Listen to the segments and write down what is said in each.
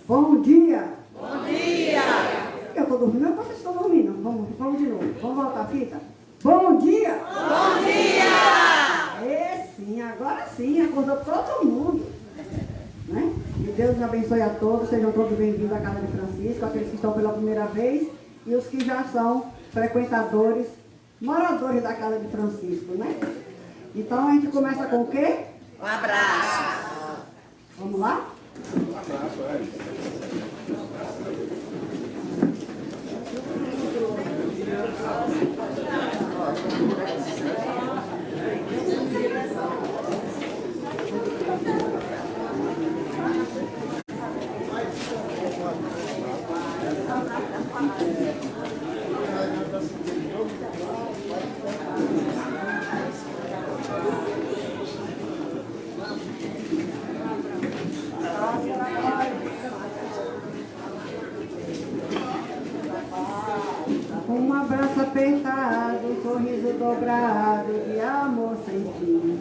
Bom dia. Bom dia. Eu estou dormindo, eu vocês estão dormindo. Vamos de novo. Vamos voltar a fita? Bom dia. Bom dia. Sim, agora sim, acordou todo mundo. Né? Que Deus abençoe a todos, sejam todos bem-vindos à Casa de Francisco, aqueles que estão pela primeira vez e os que já são frequentadores, moradores da Casa de Francisco, né? Então a gente começa com o quê? Um abraço. Vamos lá? Um abraço apertado, um sorriso dobrado, de amor sem fim.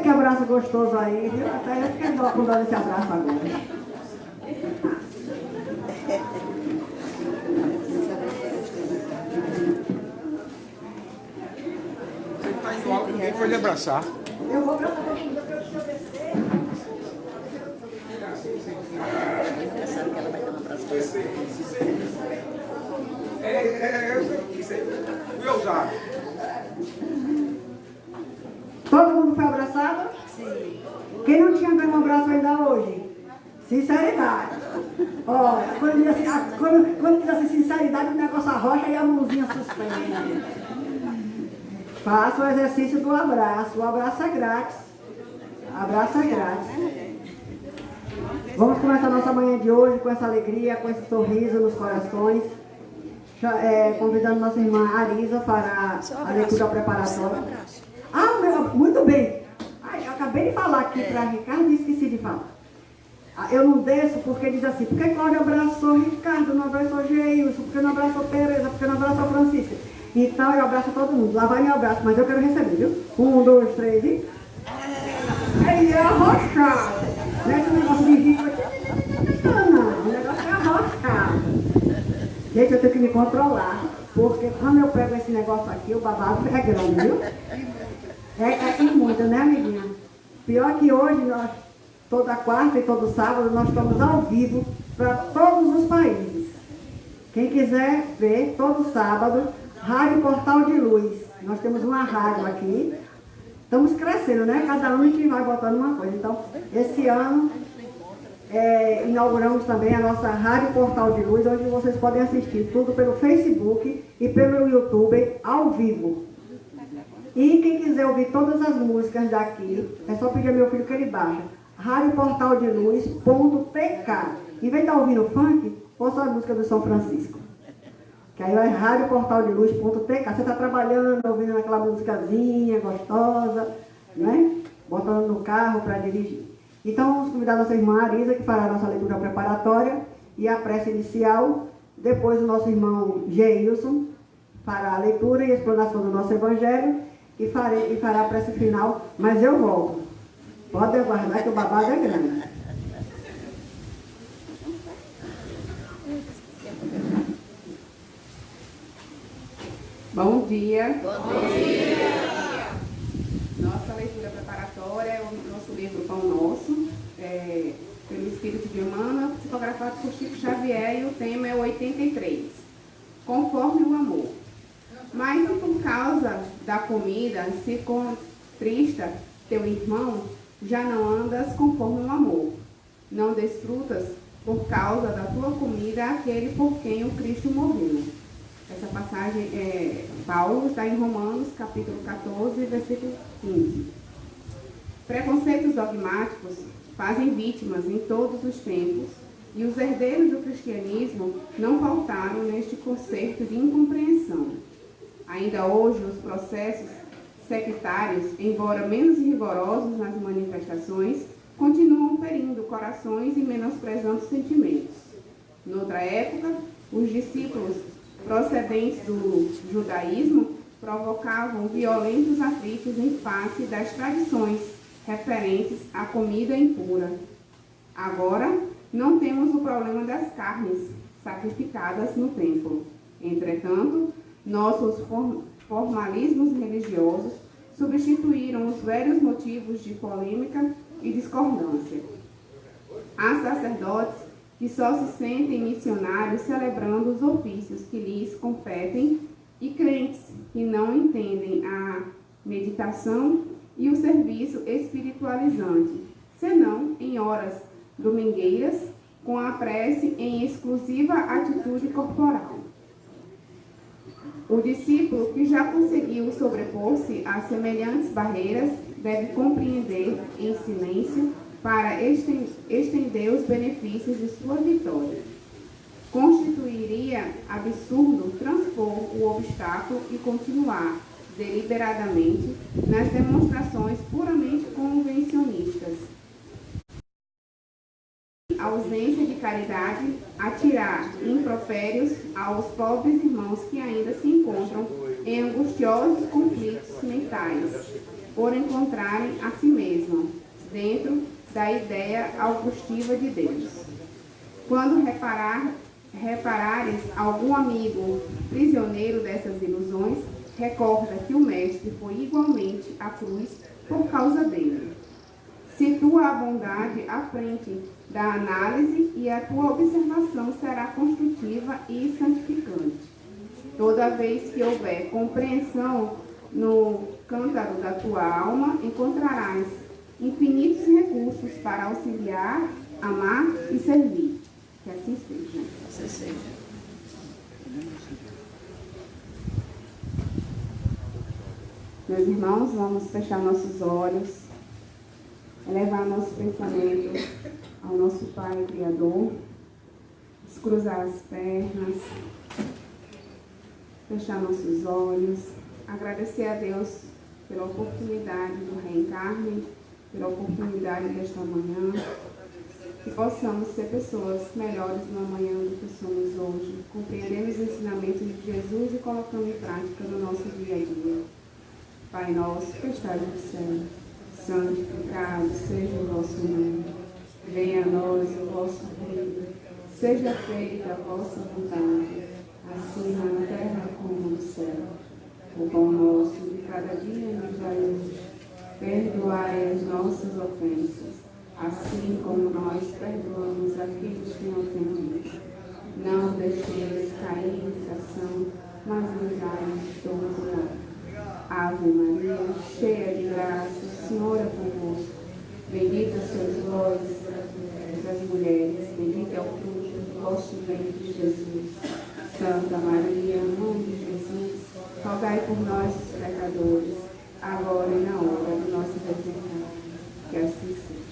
Que abraço gostoso aí, viu? Até eu fiquei com dó desse abraço agora. Ninguém foi lhe abraçar. Eu vou abraçar todo mundo, eu preciso descer. Pensando que ela vai dar um abraço. Fui ousado. Todo mundo foi abraçado? Sim. Quem não tinha ganho um abraço ainda hoje? Sinceridade. Olha, quando diz assim sinceridade, o negócio arrocha e a mãozinha suspende. Faça o exercício do abraço. O abraço é grátis. Abraço é grátis. Vamos começar a nossa manhã de hoje com essa alegria, com esse sorriso nos corações. Convidando nossa irmã Arisa para a leitura preparatória. Muito bem. Eu acabei de falar aqui para Ricardo e esqueci de falar. Eu não desço porque diz assim, por que Cláudia abraçou Ricardo, não abraçou Geilson, por que não abraçou Tereza, por que não abraçou Francisca? Então eu abraço todo mundo. Lá vai meu abraço, mas eu quero receber, viu? 1, 2, 3 e... Aí é arrochado. Não é esse negócio de rico aqui. Não, o negócio é arrochado. Gente, eu tenho que me controlar. Porque quando eu pego esse negócio aqui, o babado é grande, viu? É muito, né, amiguinha? Pior que hoje, nós, toda quarta e todo sábado, nós estamos ao vivo para todos os países. Quem quiser ver, todo sábado, Rádio Portal de Luz. Nós temos uma rádio aqui. Estamos crescendo, né? Cada ano a gente vai botando uma coisa. Então, esse ano, inauguramos também a nossa Rádio Portal de Luz, onde vocês podem assistir tudo pelo Facebook e pelo YouTube ao vivo. E quem quiser ouvir todas as músicas daqui, é só pedir ao meu filho que ele baixa. radioportaldeluz.tk. Em vez de estar ouvindo funk, ouça a música do São Francisco. Que aí é radioportaldeluz.tk. Você está trabalhando, ouvindo aquela musicazinha gostosa, né? Botando no carro para dirigir. Então vamos convidar a nossa irmã Arisa, que fará a nossa leitura preparatória e a prece inicial. Depois o nosso irmão Geilson fará a leitura e a explanação do nosso evangelho e fará a prece final, mas eu volto. Pode aguardar que o babado é grande. Bom dia. Bom dia. Nossa leitura preparatória é o nosso livro Pão Nosso, pelo Espírito de Emmanuel, psicografado por Chico Xavier, e o tema é o 83, Conforme o Amor. Mas não por causa da comida, se contrista teu irmão, já não andas conforme o amor. Não desfrutas por causa da tua comida aquele por quem o Cristo morreu. Essa passagem, Paulo está em Romanos, capítulo 14, versículo 15. Preconceitos dogmáticos fazem vítimas em todos os tempos, e os herdeiros do cristianismo não faltaram neste concerto de incompreensão. Ainda hoje, os processos sectários, embora menos rigorosos nas manifestações, continuam ferindo corações e menosprezando sentimentos. Noutra época, os discípulos procedentes do judaísmo, provocavam violentos atritos em face das tradições referentes à comida impura. Agora, não temos o problema das carnes sacrificadas no templo. Entretanto, nossos formalismos religiosos substituíram os velhos motivos de polêmica e discordância. Há sacerdotes que só se sentem missionários celebrando os ofícios que lhes competem e crentes que não entendem a meditação e o serviço espiritualizante, senão em horas domingueiras, com a prece em exclusiva atitude corporal. O discípulo que já conseguiu sobrepor-se a semelhantes barreiras deve compreender em silêncio para estender os benefícios de sua vitória. Constituiria absurdo transpor o obstáculo e continuar deliberadamente nas demonstrações puramente convencionistas. A ausência de caridade, atirar impropérios aos pobres irmãos que ainda se encontram em angustiosos conflitos mentais, por encontrarem a si mesmos dentro da ideia augustiva de Deus. Quando reparares algum amigo prisioneiro dessas ilusões, recorda que o Mestre foi igualmente à cruz por causa dele. Situa a bondade à frente da análise e a tua observação será construtiva e santificante. Toda vez que houver compreensão no cântaro da tua alma, encontrarás infinitos recursos para auxiliar, amar e servir. Que assim seja. Assim seja. Meus irmãos, vamos fechar nossos olhos, elevar nosso pensamento ao nosso Pai Criador, descruzar as pernas, fechar nossos olhos, agradecer a Deus pela oportunidade do reencarne, pela oportunidade desta manhã, que possamos ser pessoas melhores no amanhã do que somos hoje, compreendendo os ensinamentos de Jesus e colocando em prática no nosso dia a dia. Pai nosso, que estás no céu, santificado seja o vosso nome. Venha a nós o vosso reino. Seja feita a vossa vontade, assim na terra como no céu. O pão nosso de cada dia nos dai hoje. Perdoai as nossas ofensas, assim como nós perdoamos aqueles que nos ofendem. Não deixeis cair em tentação, mas livrai-nos do mal. Ave Maria, cheia de graça, o Senhor é convosco. Bendita sois vós entre as mulheres, bendito é o fruto do vosso ventre, Jesus. Santa Maria, Mãe de Jesus, rogai por nós, os pecadores, agora e na hora do nosso desencarne. Que assim seja.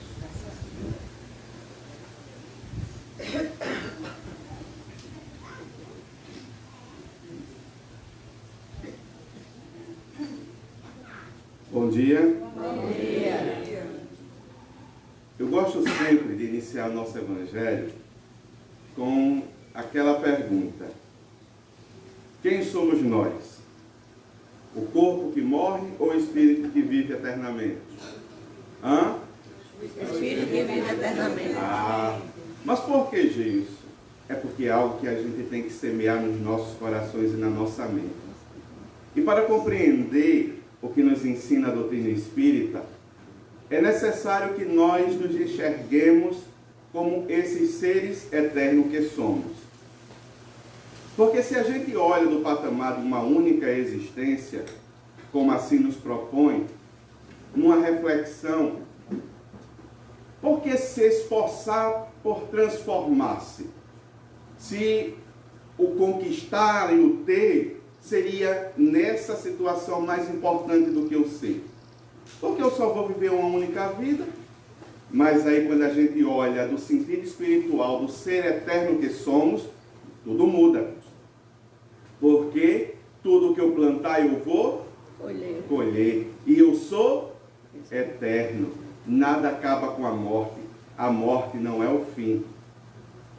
Bom dia. Bom dia. Eu gosto sempre de iniciar o nosso Evangelho com aquela pergunta: quem somos nós? O corpo que morre ou o espírito que vive eternamente? Hã? O Espírito que vive eternamente. Mas por que isso? É porque é algo que a gente tem que semear nos nossos corações e na nossa mente. E para compreender o que nos ensina a doutrina espírita, é necessário que nós nos enxerguemos como esses seres eternos que somos. Porque se a gente olha do patamar de uma única existência, como assim nos propõe, numa reflexão, por que se esforçar por transformar-se? Se o conquistar e o ter seria nessa situação mais importante do que o ser. Porque eu só vou viver uma única vida, mas aí quando a gente olha do sentido espiritual, do ser eterno que somos, tudo muda. Porque tudo que eu plantar eu vou colher. E eu sou eterno. Nada acaba com a morte. A morte não é o fim.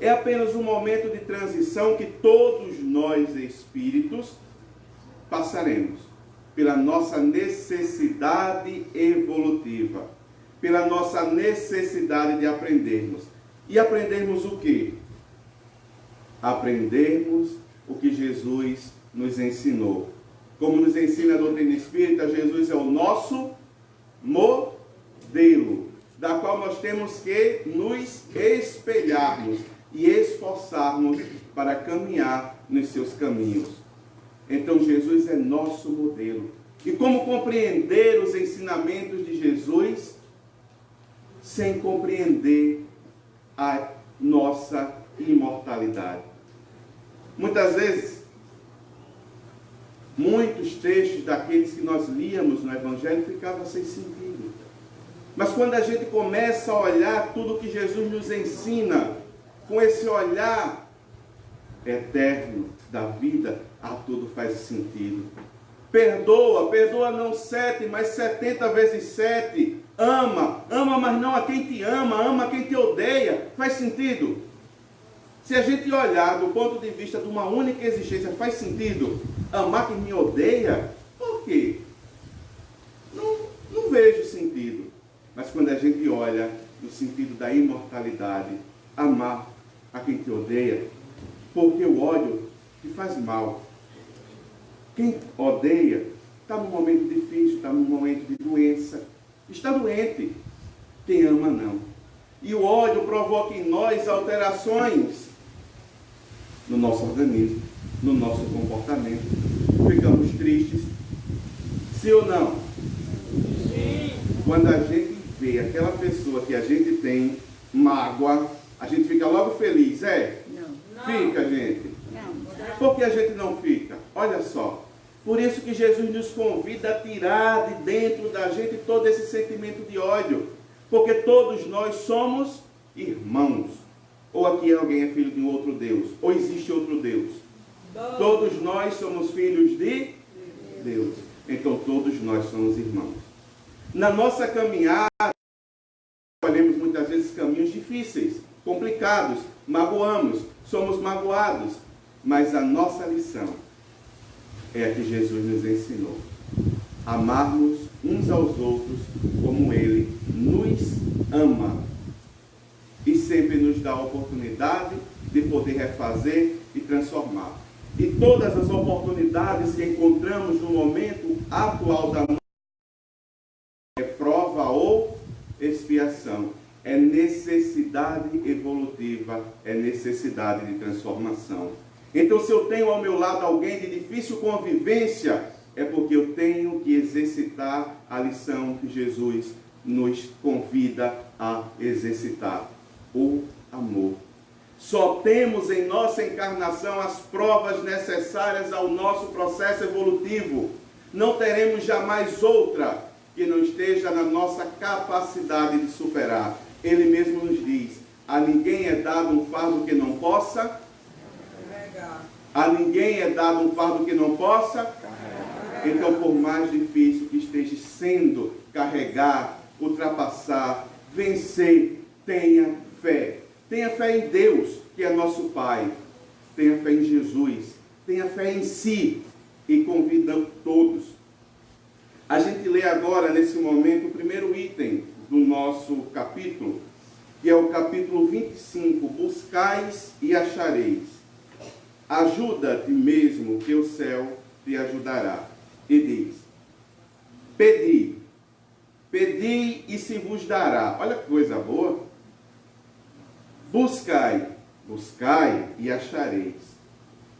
é apenas um momento de transição que todos nós espíritos passaremos pela nossa necessidade evolutiva, pela nossa necessidade de aprendermos. E aprendermos o quê? Aprendermos o que Jesus nos ensinou. Como nos ensina a doutrina espírita, Jesus é o nosso modelo, da qual nós temos que nos espelharmos e esforçarmos para caminhar nos seus caminhos. Então Jesus é nosso modelo. E como compreender os ensinamentos de Jesus sem compreender a nossa imortalidade? Muitas vezes, muitos textos daqueles que nós líamos no Evangelho ficavam sem sentido. Mas quando a gente começa a olhar tudo que Jesus nos ensina, com esse olhar eterno da vida, tudo faz sentido. Perdoa não 7, mas 70 vezes 7. Ama, mas não a quem te ama, ama a quem te odeia. Faz sentido? Se a gente olhar do ponto de vista de uma única existência, faz sentido amar quem me odeia? Por quê? Não vejo sentido. Mas quando a gente olha no sentido da imortalidade, amar a quem te odeia, porque o ódio te faz mal. Quem odeia está num momento difícil, está num momento de doença, está doente. Quem ama, não. E o ódio provoca em nós alterações no nosso organismo, no nosso comportamento. Ficamos tristes. Sim ou não? Sim. Quando a gente vê aquela pessoa que a gente tem mágoa, a gente fica logo feliz, é? Não. Fica, gente. Não. Por que a gente não fica? Olha só. Por isso que Jesus nos convida a tirar de dentro da gente todo esse sentimento de ódio. Porque todos nós somos irmãos. Ou aqui alguém é filho de um outro Deus. Ou existe outro Deus. Todos nós somos filhos de Deus. Então todos nós somos irmãos. Na nossa caminhada, escolhemos muitas vezes caminhos difíceis, complicados, magoamos, somos magoados. Mas a nossa lição é a que Jesus nos ensinou. Amarmos uns aos outros como Ele nos ama. E sempre nos dá a oportunidade de poder refazer e transformar. E todas as oportunidades que encontramos no momento atual da nossa vida é prova ou expiação. É necessidade evolutiva, é necessidade de transformação. Então, se eu tenho ao meu lado alguém de difícil convivência, é porque eu tenho que exercitar a lição que Jesus nos convida a exercitar: o amor. Só temos em nossa encarnação as provas necessárias ao nosso processo evolutivo. Não teremos jamais outra que não esteja na nossa capacidade de superar. Ele mesmo nos diz: a ninguém é dado um fardo que não possa. A ninguém é dado um fardo que não possa. Então, por mais difícil que esteja sendo carregar, ultrapassar, vencer, tenha fé. Tenha fé em Deus, que é nosso Pai. Tenha fé em Jesus. Tenha fé em si. E convida todos. A gente lê agora, nesse momento, o primeiro item do nosso capítulo, que é o capítulo 25. Buscais e achareis. Ajuda-te mesmo, que o céu te ajudará. E diz: pedi, pedi e se vos dará. Olha que coisa boa. Buscai, buscai e achareis.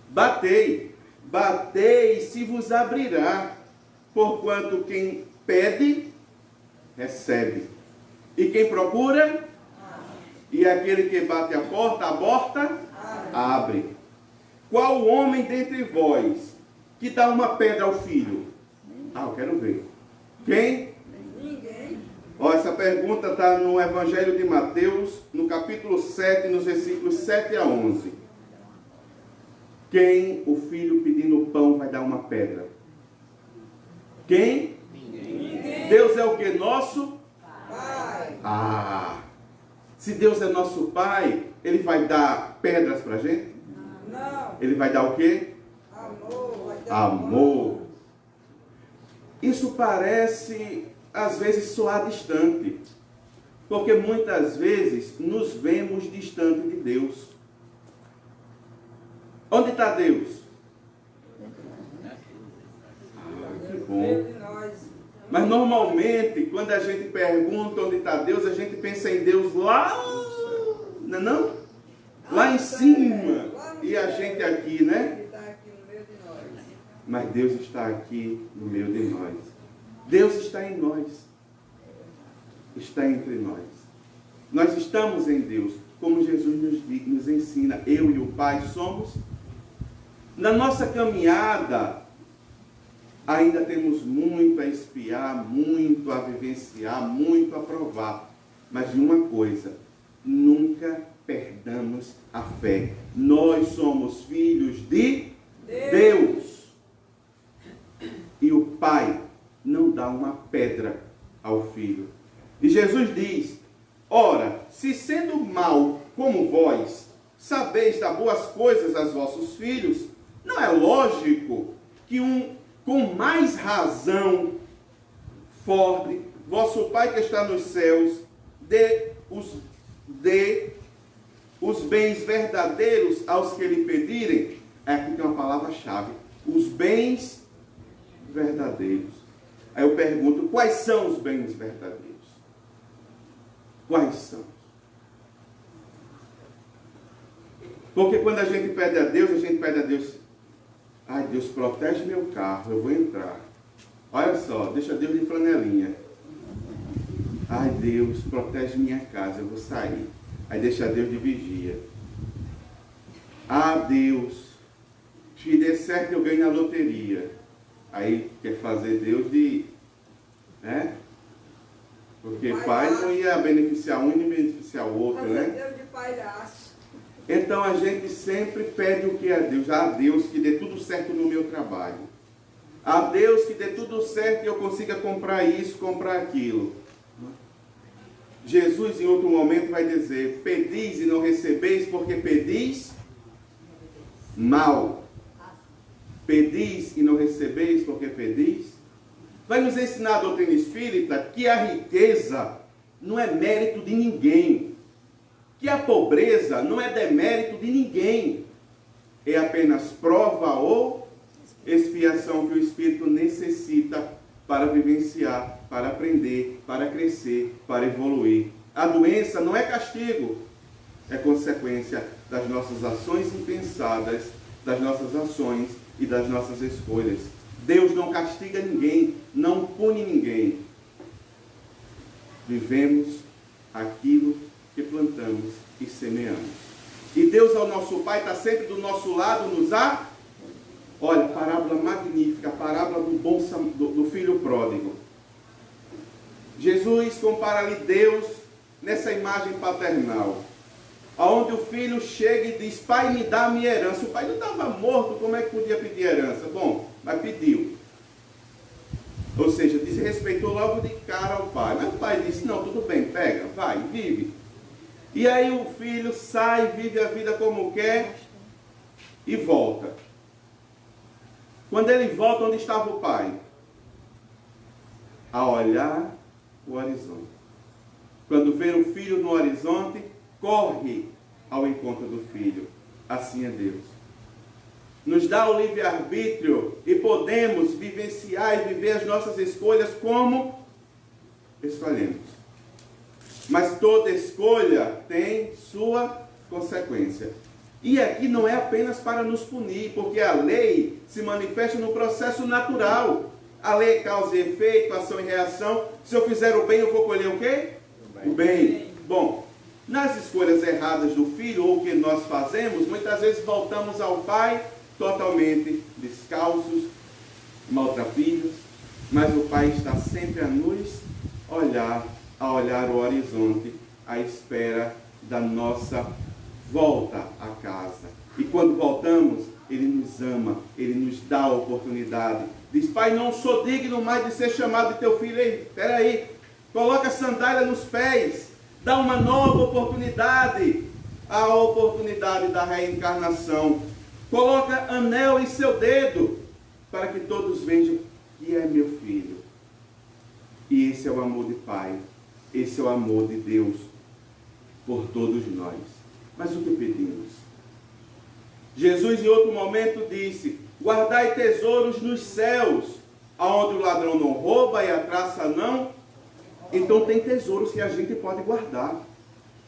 Batei, batei e se vos abrirá. Porquanto quem pede, recebe. E quem procura, e aquele que bate a porta, abre. Qual homem dentre vós que dá uma pedra ao filho? Eu quero ver. Quem? Ninguém. Essa pergunta está no Evangelho de Mateus, no capítulo 7, nos versículos 7 a 11. Quem o filho pedindo pão vai dar uma pedra? Quem? Ninguém. Deus é o que? Nosso Pai. Se Deus é nosso Pai, Ele vai dar pedras para a gente? Não. Ele vai dar o quê? Amor. Vai dar Amor. Isso parece, às vezes, soar distante. Porque muitas vezes nos vemos distante de Deus. Onde está Deus? Que bom. de nós. Mas normalmente, quando a gente pergunta onde está Deus, a gente pensa em Deus lá, não é não? Lá em cima. E a gente aqui, né? Ele está aqui no meio de nós. Mas Deus está aqui no meio de nós. Deus está em nós. Está entre nós. Nós estamos em Deus. Como Jesus nos ensina, eu e o Pai somos. Na nossa caminhada, ainda temos muito a espiar, muito a vivenciar, muito a provar. Mas de uma coisa, nunca perdamos a fé. Nós somos filhos de Deus. E o Pai não dá uma pedra ao filho. E Jesus diz: ora, se sendo mau como vós, sabeis dar boas coisas aos vossos filhos, não é lógico que com mais razão forte, vosso Pai que está nos céus, dê os bens verdadeiros aos que lhe pedirem? Aqui tem uma palavra-chave: os bens verdadeiros. Aí eu pergunto, quais são os bens verdadeiros? Quais são? Porque quando a gente pede a Deus, ai, Deus, protege meu carro, eu vou entrar. Olha só, deixa Deus de flanelinha. Ai, Deus, protege minha casa, eu vou sair. Aí deixa Deus de vigia. Ah, Deus, se der certo eu ganho na loteria. Aí quer fazer Deus de... né? Porque pai não ia beneficiar um e nem beneficiar o outro, Fazer né? Deus de palhaço. Então a gente sempre pede o que a Deus? A Deus que dê tudo certo no meu trabalho. A Deus que dê tudo certo e eu consiga comprar isso, comprar aquilo. Jesus em outro momento vai dizer: pedis e não recebeis porque pedis mal. Pedis e não recebeis porque pedis. Vai nos ensinar a doutrina espírita que a riqueza não é mérito de ninguém. Que a pobreza não é demérito de ninguém. É apenas prova ou expiação que o espírito necessita para vivenciar, para aprender, para crescer, para evoluir. A doença não é castigo, é consequência das nossas ações impensadas, das nossas ações e das nossas escolhas. Deus não castiga ninguém, não pune ninguém. Vivemos aquilo que plantamos e semeamos. E Deus, ao nosso Pai, está sempre do nosso lado, nos a... Olha, parábola magnífica, a parábola do filho pródigo. Jesus compara ali Deus nessa imagem paternal, onde o filho chega e diz: pai, me dá a minha herança. O pai não estava morto, como é que podia pedir herança? Bom, mas pediu. Ou seja, desrespeitou logo de cara ao pai. Mas o pai disse: não, tudo bem, pega, vai, vive. E aí o filho sai, vive a vida como quer e volta. Quando ele volta, onde estava o pai? A olhar o horizonte. Quando vê o filho no horizonte, corre ao encontro do filho. Assim é Deus. Nos dá o livre-arbítrio e podemos vivenciar e viver as nossas escolhas como escolhemos. Mas toda escolha tem sua consequência. E aqui não é apenas para nos punir, porque a lei se manifesta no processo natural. A lei é causa e efeito, ação e reação. Se eu fizer o bem, eu vou colher o quê? O bem. Bom, nas escolhas erradas do filho, ou o que nós fazemos, muitas vezes voltamos ao pai totalmente descalços, maltrapilhos, mas o pai está sempre a nos olhar, a olhar o horizonte, à espera da nossa volta a casa. E quando voltamos, ele nos ama, ele nos dá a oportunidade. Diz: pai, não sou digno mais de ser chamado de teu filho. Ei, espera aí, coloca a sandália nos pés, dá uma nova oportunidade, a oportunidade da reencarnação. Coloca anel em seu dedo, para que todos vejam que é meu filho. E esse é o amor de Pai, esse é o amor de Deus por todos nós. Mas o que pedimos? Jesus em outro momento disse: guardai tesouros nos céus, aonde o ladrão não rouba e a traça não. Então tem tesouros que a gente pode guardar.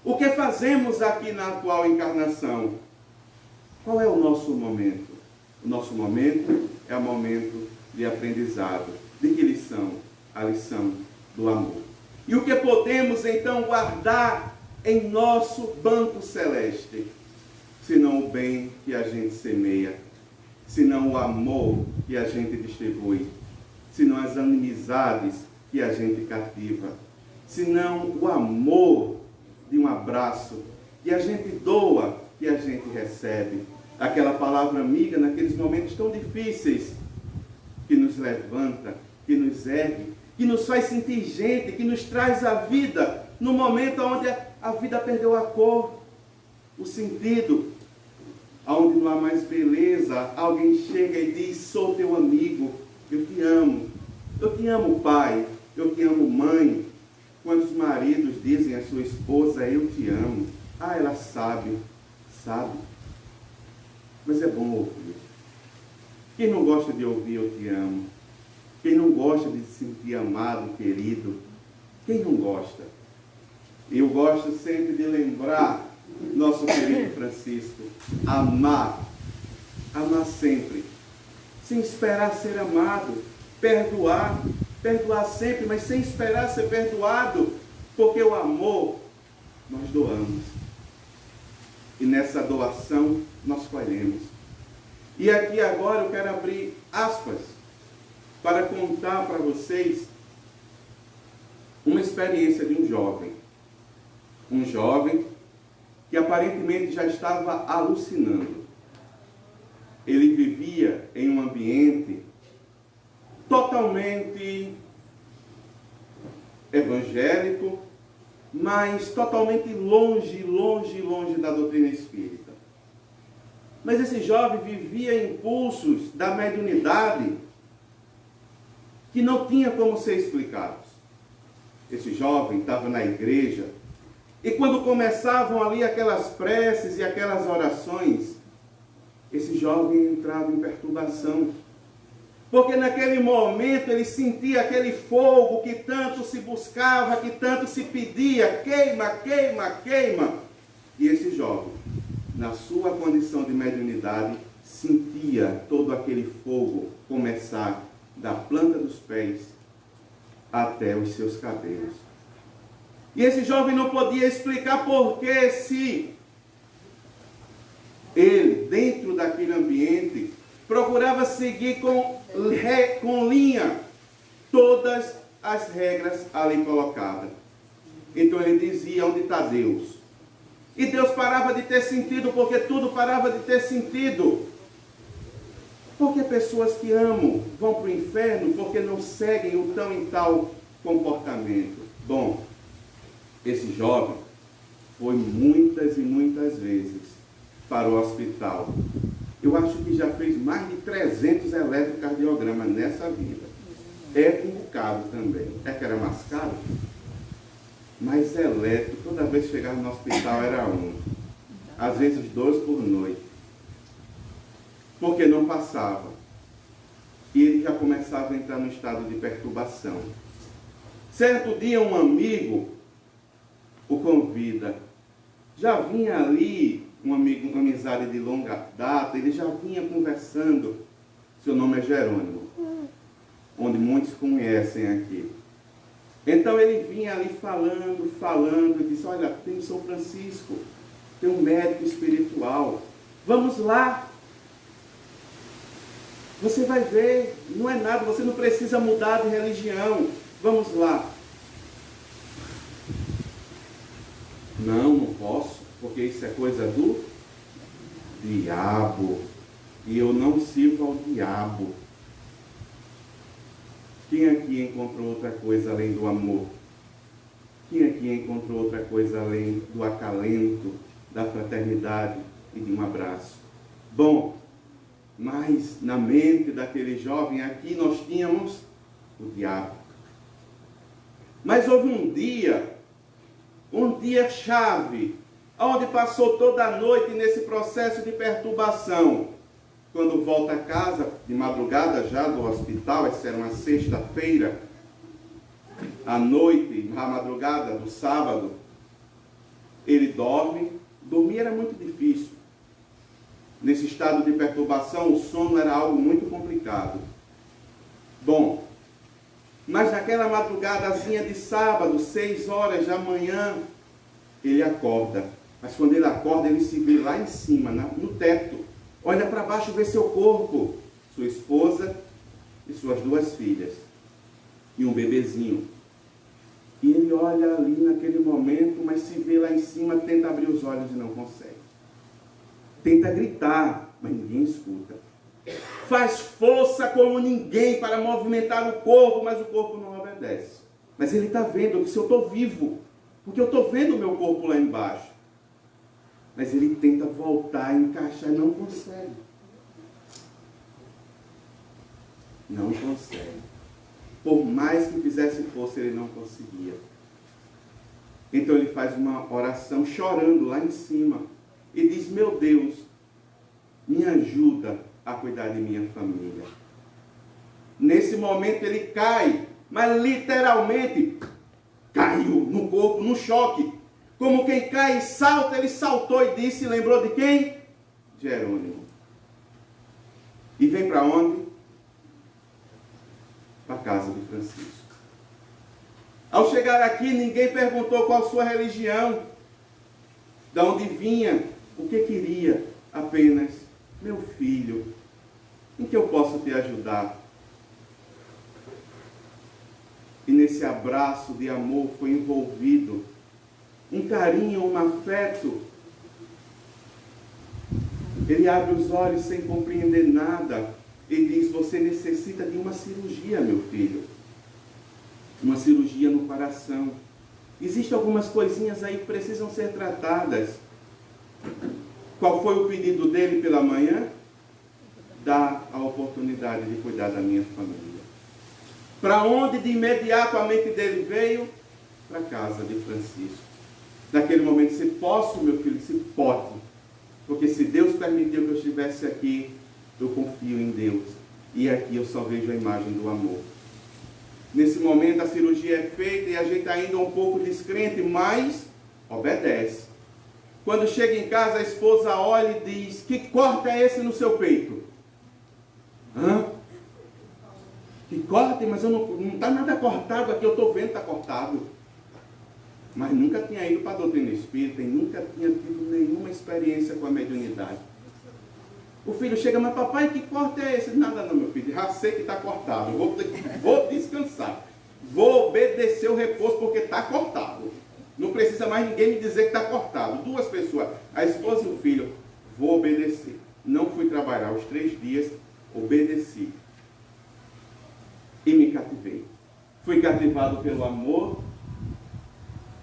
O que fazemos aqui na atual encarnação? Qual é o nosso momento? O nosso momento é o momento de aprendizado. De que lição? A lição do amor. E o que podemos então guardar em nosso banco celeste? Senão o bem que a gente semeia, senão o amor que a gente distribui, senão as amizades que a gente cativa, senão o amor de um abraço que a gente doa, que a gente recebe. Aquela palavra amiga naqueles momentos tão difíceis, que nos levanta, que nos ergue, que nos faz sentir gente, que nos traz a vida, no momento onde a vida perdeu a cor, o sentido, onde não há mais beleza. Alguém chega e diz: sou teu amigo, eu te amo pai, eu te amo mãe. Quando os maridos dizem à sua esposa: eu te amo, ela sabe, mas é bom ouvir. Quem não gosta de ouvir eu te amo? Quem não gosta de se sentir amado, querido? Quem não gosta? Eu gosto sempre de lembrar nosso querido Francisco: amar sempre, sem esperar ser amado, perdoar sempre, mas sem esperar ser perdoado, porque o amor nós doamos, e nessa doação nós colhemos. E aqui agora eu quero abrir aspas para contar para vocês uma experiência de um jovem que aparentemente já estava alucinando. Ele vivia em um ambiente totalmente evangélico, mas totalmente longe da doutrina espírita. Mas esse jovem vivia impulsos da mediunidade que não tinha como ser explicados. Esse jovem estava na igreja, e quando começavam ali aquelas preces e aquelas orações, esse jovem entrava em perturbação. Porque naquele momento ele sentia aquele fogo que tanto se buscava, que tanto se pedia: queima, queima, queima. E esse jovem, na sua condição de mediunidade, sentia todo aquele fogo começar da planta dos pés até os seus cabelos. E esse jovem não podia explicar por que, se ele, dentro daquele ambiente, procurava seguir com linha todas as regras ali colocadas. Então ele dizia: onde está Deus? E Deus parava de ter sentido, porque tudo parava de ter sentido. Porque pessoas que amam vão para o inferno porque não seguem o tão e tal comportamento. Bom, esse jovem foi muitas e muitas vezes para o hospital. Eu acho que já fez mais de 300 eletrocardiogramas nessa vida. É um bocado também. É que era mais caro? Mas eletro, toda vez que chegava no hospital era um. Às vezes 2 por noite. Porque não passava. E ele já começava a entrar no estado de perturbação. Certo dia um amigo o convida. Já vinha ali uma amizade de longa data, ele já vinha conversando. Seu nome é Jerônimo, onde muitos conhecem aqui. Então ele vinha ali falando, e disse: olha, tem o São Francisco, tem um médico espiritual, vamos lá. Você vai ver, não é nada, você não precisa mudar de religião, vamos lá. Não posso, porque isso é coisa do diabo, e eu não sirvo ao diabo. Quem aqui encontrou outra coisa além do amor? Quem aqui encontrou outra coisa além do acalento, da fraternidade e de um abraço? Bom, mas na mente daquele jovem aqui nós tínhamos o diabo. Mas houve um dia chave, onde passou toda a noite nesse processo de perturbação. Quando volta a casa, de madrugada já do hospital, essa era uma sexta-feira, à noite, à madrugada do sábado, ele dorme. Dormir era muito difícil. Nesse estado de perturbação, o sono era algo muito complicado. Bom, mas naquela madrugadazinha de sábado, 6 horas da manhã, ele acorda. Mas quando ele acorda, ele se vê lá em cima, no teto. Olha para baixo, vê seu corpo, sua esposa e suas 2 filhas. E um bebezinho. E ele olha ali naquele momento, mas se vê lá em cima, tenta abrir os olhos e não consegue. Tenta gritar, mas ninguém escuta. Faz força como ninguém para movimentar o corpo, mas o corpo não obedece. Mas ele está vendo que se eu estou vivo, porque eu estou vendo o meu corpo lá embaixo. Mas ele tenta voltar, encaixar e não consegue. Não consegue. Por mais que fizesse força, ele não conseguia. Então ele faz uma oração chorando lá em cima. E diz: meu Deus, me ajuda a cuidar de minha família. Nesse momento ele cai, mas literalmente caiu no corpo, no choque. Como quem cai e salta, ele saltou e disse, lembrou de quem? Jerônimo. E vem para onde? Para a casa de Francisco. Ao chegar aqui, ninguém perguntou qual sua religião, de onde vinha, o que queria, apenas: meu filho, em que eu posso te ajudar? E nesse abraço de amor foi envolvido um carinho, um afeto. Ele abre os olhos sem compreender nada e diz: você necessita de uma cirurgia, meu filho. Uma cirurgia no coração. Existem algumas coisinhas aí que precisam ser tratadas. Qual foi o pedido dele pela manhã? Dá a oportunidade de cuidar da minha família. Para onde de imediato a mente dele veio? Para a casa de Francisco. Naquele momento, se posso, meu filho, se pode. Porque se Deus permitiu que eu estivesse aqui, eu confio em Deus. E aqui eu só vejo a imagem do amor. Nesse momento a cirurgia é feita e a gente ainda é um pouco descrente, mas obedece. Quando chega em casa, a esposa olha e diz: que corte é esse no seu peito? Hã? Que corte? Mas eu não está nada cortado aqui, eu estou vendo que está cortado. Mas nunca tinha ido para a doutrina espírita e nunca tinha tido nenhuma experiência com a mediunidade. O filho chega: mas papai, que corte é esse? Nada não, meu filho, já sei que está cortado, vou descansar, vou obedecer o repouso porque está cortado. Não precisa mais ninguém me dizer que está cortado. 2 pessoas, a esposa e o filho: vou obedecer. Não fui trabalhar os 3 dias, obedeci. E me cativei. Fui cativado pelo amor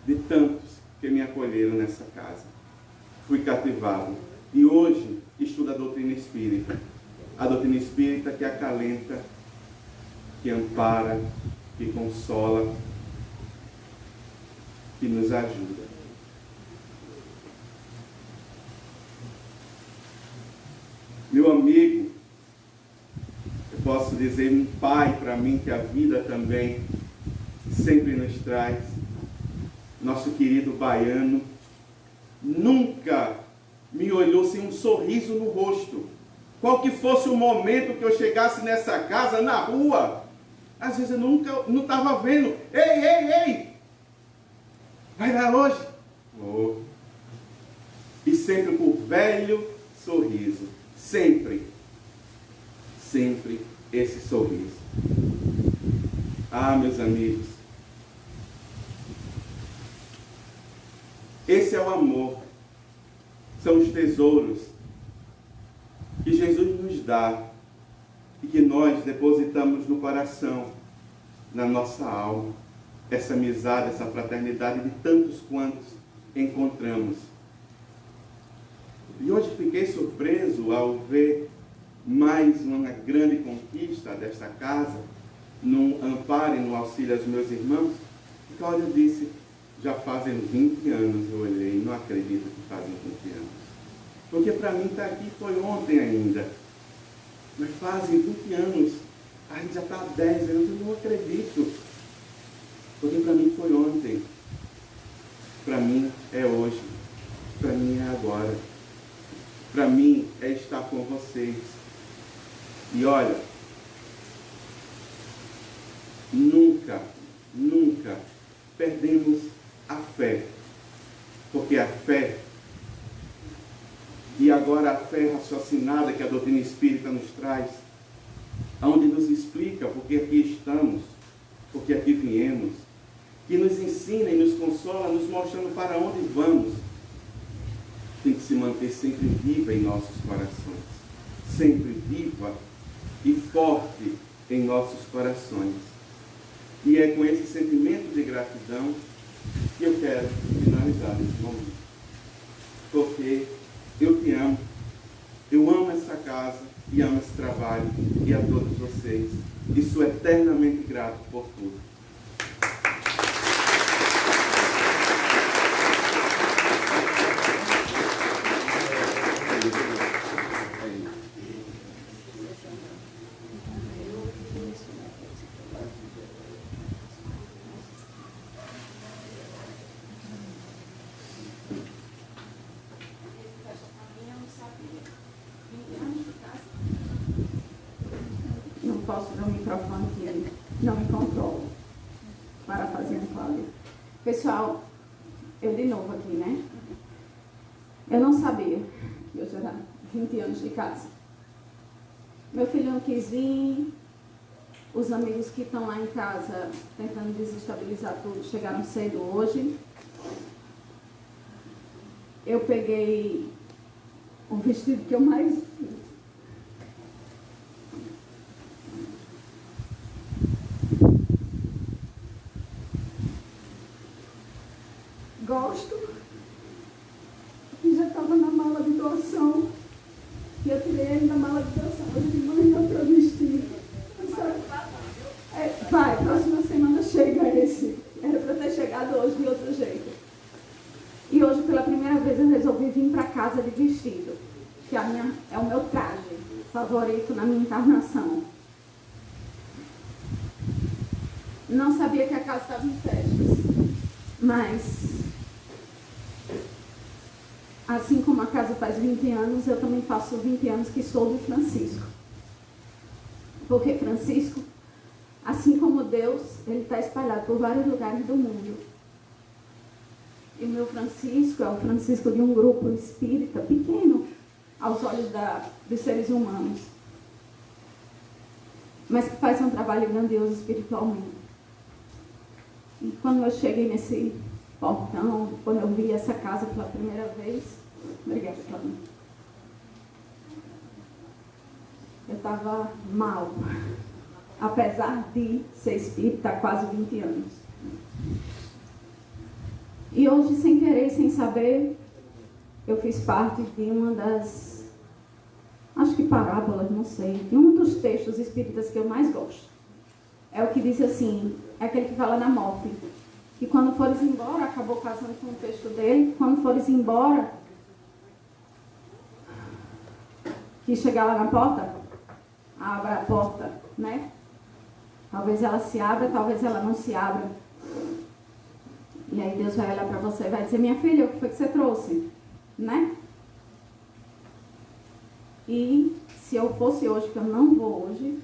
de tantos que me acolheram nessa casa. Fui cativado. E hoje estudo a doutrina espírita. A doutrina espírita que acalenta, que ampara, que consola, que nos ajuda. Meu amigo, eu posso dizer um pai para mim que a vida também sempre nos traz. Nosso querido baiano nunca me olhou sem um sorriso no rosto. Qual que fosse o momento que eu chegasse nessa casa, na rua, às vezes eu não estava vendo. Ei! Vai lá hoje? Vou. E sempre com o velho sorriso. Sempre esse sorriso. Ah, meus amigos, esse é o amor. São os tesouros que Jesus nos dá e que nós depositamos no coração, na nossa alma. essa amizade, essa fraternidade de tantos quantos encontramos. E hoje fiquei surpreso ao ver mais uma grande conquista desta casa, no amparo e no auxílio aos meus irmãos. E Cláudia disse, já fazem 20 anos, eu olhei, não acredito que fazem 20 anos. Porque para mim estar aqui foi ontem ainda. Mas fazem 20 anos, a gente já está há 10 anos, eu não acredito. Porque para mim foi ontem. Para mim é hoje. Para mim é agora. Para mim é estar com vocês. E olha, nunca perdemos a fé. Porque a fé, e agora a fé raciocinada que a doutrina espírita nos traz, onde nos explica porque aqui estamos, porque aqui viemos, que nos ensina e nos consola, nos mostrando para onde vamos, tem que se manter sempre viva em nossos corações, sempre viva e forte em nossos corações. E é com esse sentimento de gratidão que eu quero finalizar esse momento. Porque eu te amo, eu amo essa casa e amo esse trabalho e a todos vocês. E sou eternamente grato por tudo. Não posso dar o microfone que ele não me controla. Parafraseando Cláudia. Pessoal, eu de novo aqui, né? Eu não sabia que eu já era 20 anos de casa. Meu filho não quis vir. Os amigos que estão lá em casa tentando desestabilizar tudo chegaram cedo hoje. Eu peguei o vestido que eu mais gosto, e já estava na mala de doação, e eu tirei ele da mala de doação hoje de manhã para vestir. Vai, próxima semana chega esse. Era para ter chegado hoje de outro jeito. E hoje, pela primeira vez, eu resolvi vir para casa de vestido, que é o meu traje favorito na minha encarnação. Não sabia que a casa estava em festas, mas assim como a casa faz 20 anos, eu também faço 20 anos que sou do Francisco. Porque Francisco, assim como Deus, ele está espalhado por vários lugares do mundo. E o meu Francisco é o Francisco de um grupo espírita pequeno, aos olhos dos seres humanos, mas que faz um trabalho grandioso espiritualmente. E quando eu cheguei nesse portão, quando eu vi essa casa pela primeira vez, obrigada, Cláudia, eu estava mal, apesar de ser espírita há quase 20 anos. E hoje, sem querer e sem saber, eu fiz parte de uma das, acho que parábolas, não sei, de um dos textos espíritas que eu mais gosto. É o que diz assim, é aquele que fala na morte. E quando fores embora, acabou casando com o texto dele, quando fores embora, que chegar lá na porta, abra a porta, né? Talvez ela se abra, talvez ela não se abra. E aí Deus vai olhar para você e vai dizer, minha filha, o que foi que você trouxe? Né? E se eu fosse hoje, que eu não vou hoje,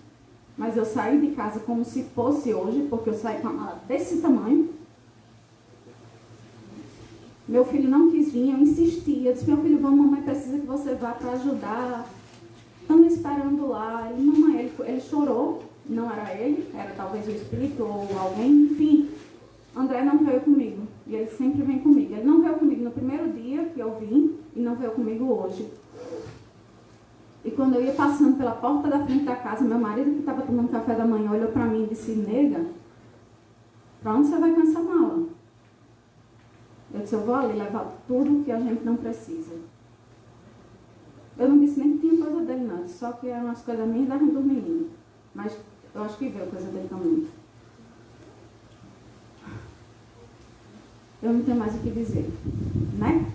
mas eu saí de casa como se fosse hoje, porque eu saí com a mala desse tamanho. Meu filho não quis vir, eu insisti. Eu disse, meu filho, vamos, mamãe precisa que você vá para ajudar. Estamos esperando lá. E mamãe, ele chorou. Não era ele, era talvez o espírito ou alguém, enfim. André não veio comigo. E ele sempre vem comigo. Ele não veio comigo no primeiro dia que eu vim e não veio comigo hoje. E quando eu ia passando pela porta da frente da casa, meu marido, que estava tomando café da manhã, olhou para mim e disse, nega, para onde você vai com essa mala? Eu disse, eu vou ali levar tudo que a gente não precisa. Eu não disse nem que tinha coisa dele não, só que eram umas coisas minhas da gente dormindo. Mas eu acho que veio coisa dele também. Eu não tenho mais o que dizer, né?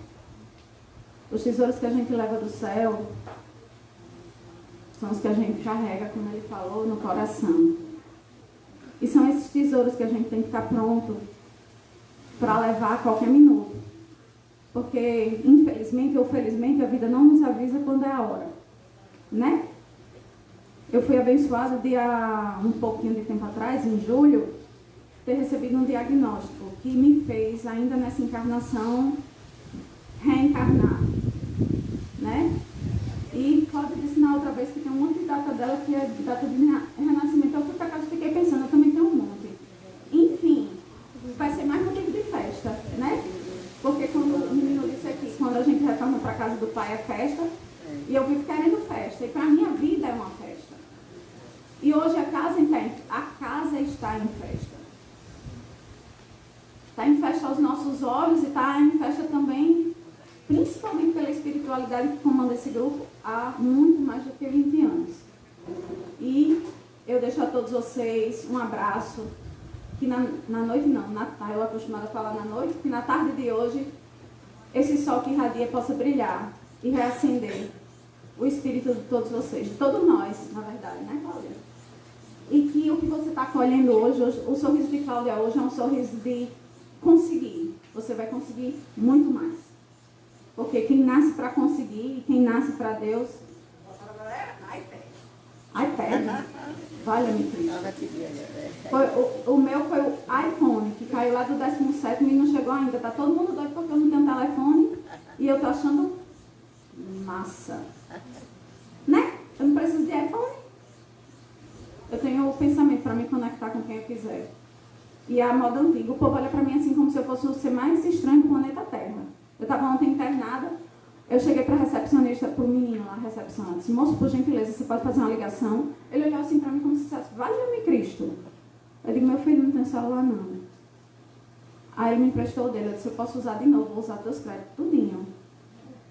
Os tesouros que a gente leva do céu são os que a gente carrega, como ele falou, no coração. E são esses tesouros que a gente tem que estar pronto para levar a qualquer minuto. Porque, infelizmente ou felizmente, a vida não nos avisa quando é a hora, né? Eu fui abençoada há um pouquinho de tempo atrás, em julho, ter recebido um diagnóstico que me fez, ainda nessa encarnação, reencarnar, né? E Cláudia disse na outra vez que tem um monte de data dela que é data de renascimento. Eu fui para casa e fiquei pensando, eu também tenho um monte. Enfim, vai ser mais motivo de festa, né? Porque quando o menino disse aqui, quando a gente retorna para casa do pai é festa, e eu vivo querendo festa. E para mim a vida é uma festa. E hoje a casa está em festa. Está em festa aos nossos olhos e está em festa também, principalmente pela espiritualidade que comanda esse grupo há muito mais do que 20 anos. E eu deixo a todos vocês um abraço, que na noite não, na tarde, eu acostumada a falar na noite, que na tarde de hoje esse sol que irradia possa brilhar e reacender o espírito de todos vocês, de todos nós, na verdade, né, Cláudia? E que o que você está colhendo hoje, o sorriso de Cláudia hoje é um sorriso de conseguir. Você vai conseguir muito mais. Porque quem nasce para conseguir e quem nasce para Deus... iPad. Valha-me Cristo. O meu foi o iPhone, que caiu lá do 17º e não chegou ainda. Tá todo mundo doido porque eu não tenho telefone e eu tô achando massa. Né? Eu não preciso de iPhone. Eu tenho o pensamento para me conectar com quem eu quiser. E a moda antiga, o povo olha para mim assim como se eu fosse o ser mais estranho do planeta Terra. Eu estava ontem internada, eu cheguei para a recepcionista, para o menino lá, a recepção, disse, moço, por gentileza, você pode fazer uma ligação? Ele olhou assim para mim como se dissesse, valha-me Cristo. Eu digo, meu filho, não tem celular não. Aí ele me emprestou o dele, eu disse, eu posso usar de novo, vou usar teus créditos, tudinho.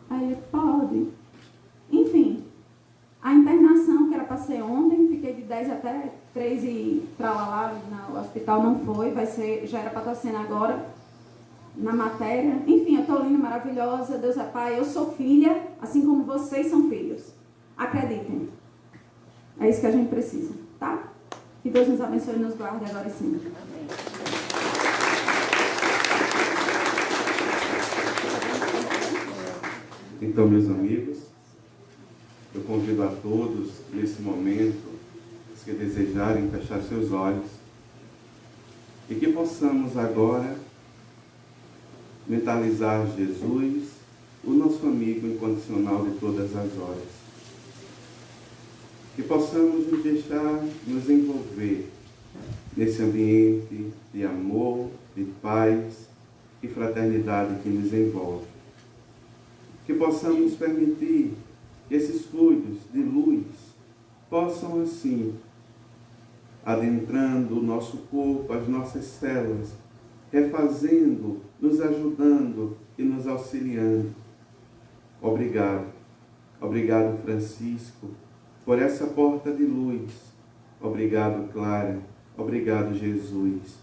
Aí ele, pode. Enfim, a internação que era para ser ontem, fiquei de 10 até 3 e para lá no hospital não foi, já era para estar sendo agora, na matéria. Enfim, eu estou linda, maravilhosa, Deus é Pai, eu sou filha, assim como vocês são filhos. Acreditem. É isso que a gente precisa, tá? Que Deus nos abençoe e nos guarde agora e sempre. Amém. Então, meus amigos, eu convido a todos, nesse momento, os que desejarem fechar seus olhos, e que possamos agora mentalizar Jesus, o nosso amigo incondicional de todas as horas. Que possamos nos deixar nos envolver nesse ambiente de amor, de paz e fraternidade que nos envolve. Que possamos permitir que esses fluidos de luz possam assim, adentrando o nosso corpo, as nossas células, refazendo, nos ajudando e nos auxiliando. Obrigado. Obrigado, Francisco, por essa porta de luz. Obrigado, Clara. Obrigado, Jesus.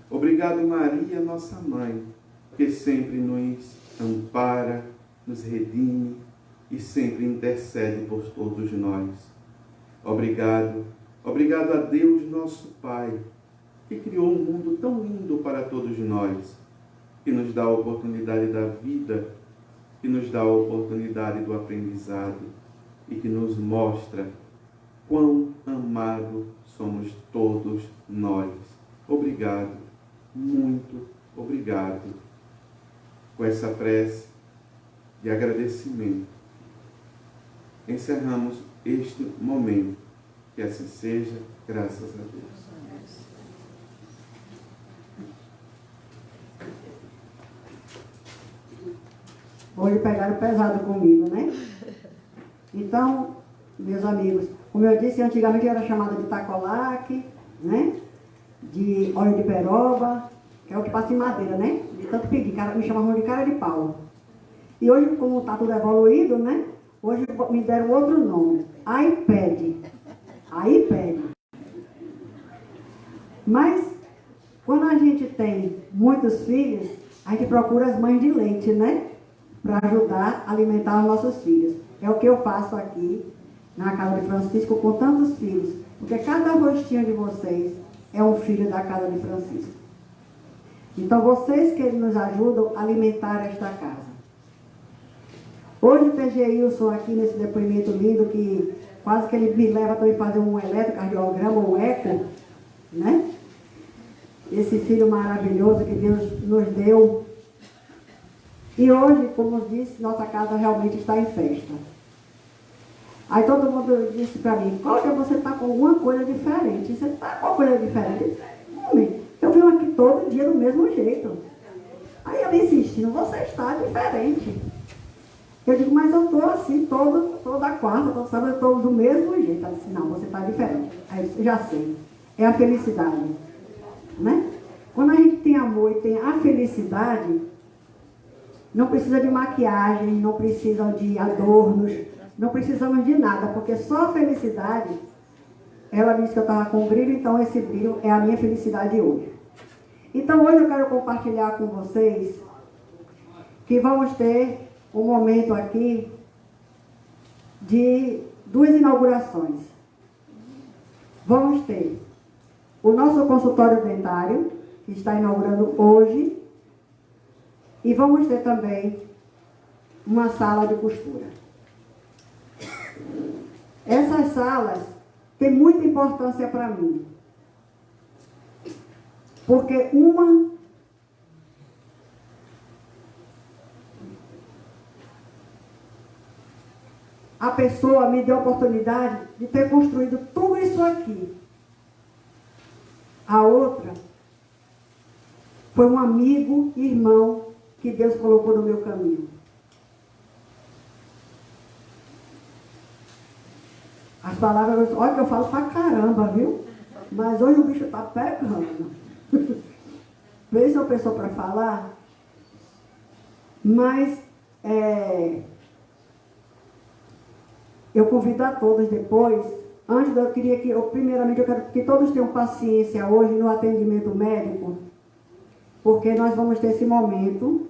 Obrigado, Maria, nossa mãe, que sempre nos ampara, nos redime e sempre intercede por todos nós. Obrigado. Obrigado a Deus, nosso Pai, que criou um mundo tão lindo para todos nós, que nos dá a oportunidade da vida, que nos dá a oportunidade do aprendizado e que nos mostra quão amados somos todos nós. Obrigado, muito obrigado. Com essa prece de agradecimento, encerramos este momento. Que assim seja, graças a Deus. Hoje pegaram pesado comigo, né? Então, meus amigos, como eu disse, antigamente eu era chamada de tacolaque, né? de óleo de peroba, que é o que passa em madeira, né? De tanto pedir, me chamavam de cara de pau. E hoje, como está tudo evoluído, né? Hoje me deram outro nome, iPad. iPad. Mas, quando a gente tem muitos filhos, a gente procura as mães de leite, né? Para ajudar a alimentar os nossos filhos. É o que eu faço aqui na casa de Francisco com tantos filhos. Porque cada rostinho de vocês é um filho da casa de Francisco. Então, vocês que nos ajudam a alimentar esta casa. Hoje o TGIlson aqui nesse depoimento lindo, que quase que ele me leva também a fazer um eletrocardiograma, um eco, né? Esse filho maravilhoso que Deus nos deu. E hoje, como eu disse, nossa casa realmente está em festa. Aí todo mundo disse para mim, Cláudia, você está com alguma coisa diferente. Você está com alguma coisa diferente? Homem, eu venho aqui todo dia do mesmo jeito. Aí ela insistindo, você está diferente. Eu digo, mas eu estou assim, toda quarta, todo sábado, eu estou do mesmo jeito. Ela disse, não, você está diferente. Aí eu disse, já sei, é a felicidade. Né? Quando a gente tem amor e tem a felicidade, não precisa de maquiagem, não precisa de adornos, não precisamos de nada, porque só a felicidade, ela disse que eu estava com brilho, então esse brilho é a minha felicidade hoje. Então hoje eu quero compartilhar com vocês que vamos ter um momento aqui de 2 inaugurações. Vamos ter o nosso consultório dentário, que está inaugurando hoje, e vamos ter também uma sala de costura. Essas salas têm muita importância para mim, porque a pessoa me deu a oportunidade de ter construído tudo isso aqui. A outra foi um amigo, irmão, que Deus colocou no meu caminho. As palavras, olha que eu falo pra caramba, viu? Mas hoje o bicho tá pegando. Veio uma pessoa para falar, mas eu convido a todos depois. Antes, eu queria que, primeiramente, eu quero que todos tenham paciência hoje no atendimento médico, porque nós vamos ter esse momento,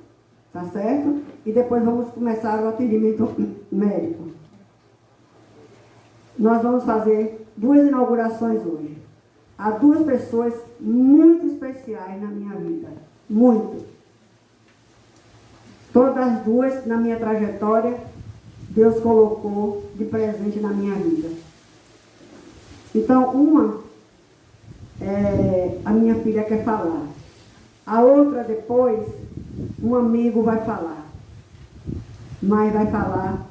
tá certo? E depois vamos começar o atendimento médico. Nós vamos fazer 2 inaugurações hoje. Há 2 pessoas muito especiais na minha vida. Muito. Todas as 2, na minha trajetória, Deus colocou de presente na minha vida. Então, uma, a minha filha quer falar. A outra, depois, um amigo vai falar. Mas vai falar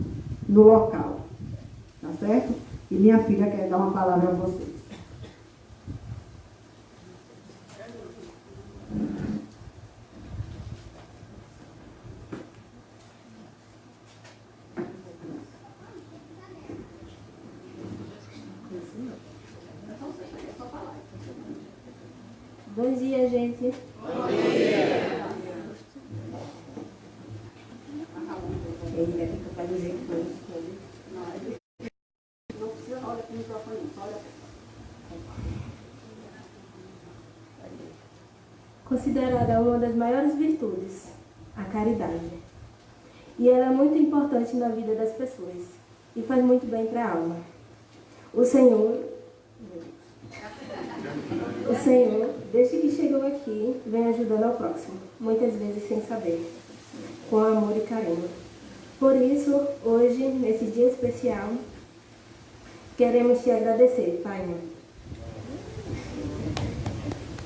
no local. Tá certo? E minha filha quer dar uma palavra a vocês. Bom dia, gente. Bom dia. Ele vai dizer que foi. Não precisa olhar para o microfone, olha. Considerada uma das maiores virtudes, a caridade. E ela é muito importante na vida das pessoas e faz muito bem para a alma. O Senhor, desde que chegou aqui, vem ajudando ao próximo, muitas vezes sem saber, com amor e carinho. Por isso, hoje, nesse dia especial, queremos te agradecer, Pai.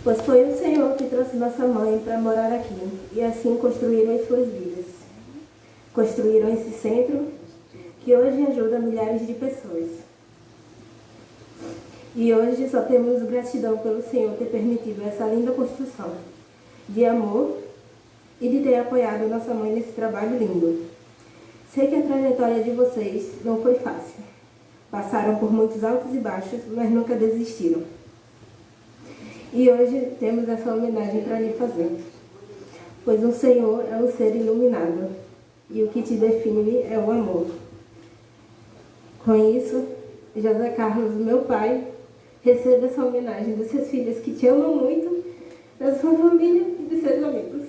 Pois foi o Senhor que trouxe nossa mãe para morar aqui e assim construíram as suas vidas. Construíram esse centro que hoje ajuda milhares de pessoas. E hoje só temos gratidão pelo Senhor ter permitido essa linda construção de amor e de ter apoiado nossa mãe nesse trabalho lindo. Sei que a trajetória de vocês não foi fácil. Passaram por muitos altos e baixos, mas nunca desistiram. E hoje temos essa homenagem para lhe fazer. Pois o Senhor é um ser iluminado, e o que te define é o amor. Com isso, José Carlos, meu pai, receba essa homenagem dos seus filhos que te amam muito, da sua família e dos seus amigos.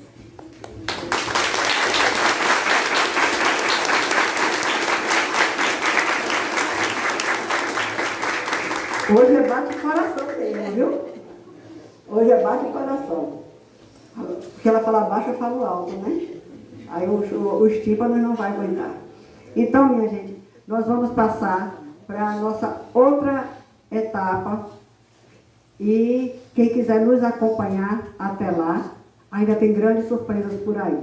Hoje é bate o coração dele, viu? Hoje é bate o coração. Porque ela fala baixo, eu falo alto, né? Aí os tímpanos não vai aguentar. Então, minha gente, nós vamos passar para a nossa outra etapa. E quem quiser nos acompanhar até lá, ainda tem grandes surpresas por aí.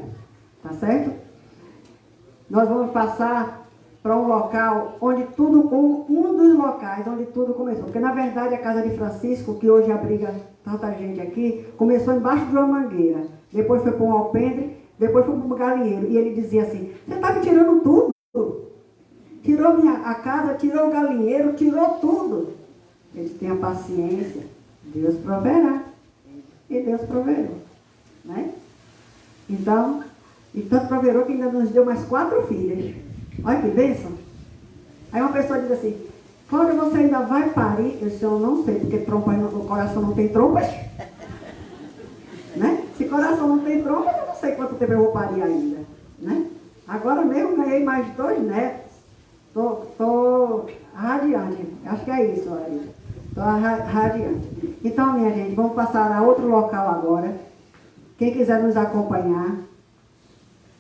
Tá certo? Nós vamos passar para um local onde tudo, um dos locais onde tudo começou. Porque, na verdade, a Casa de Francisco, que hoje abriga tanta gente aqui, começou embaixo de uma mangueira. Depois foi para um alpendre, depois foi para um galinheiro. E ele dizia assim, você está me tirando tudo. Tirou a casa, tirou o galinheiro, tirou tudo. Eles tenham paciência, Deus proverá. E Deus proverou. Né? Então, e tanto proverou que ainda nos deu mais 4 filhas. Olha que bênção. Aí uma pessoa diz assim, Cláudia, você ainda vai parir? Eu disse, eu não sei, porque trompa, o coração não tem trompas. Né? Se coração não tem trompas, eu não sei quanto tempo eu vou parir ainda. Né? Agora mesmo ganhei mais 2 netos. Estou radiante. Acho que é isso, Larissa. Estou radiante. Então, minha gente, vamos passar a outro local agora. Quem quiser nos acompanhar,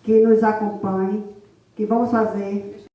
que nos acompanhe, que vamos fazer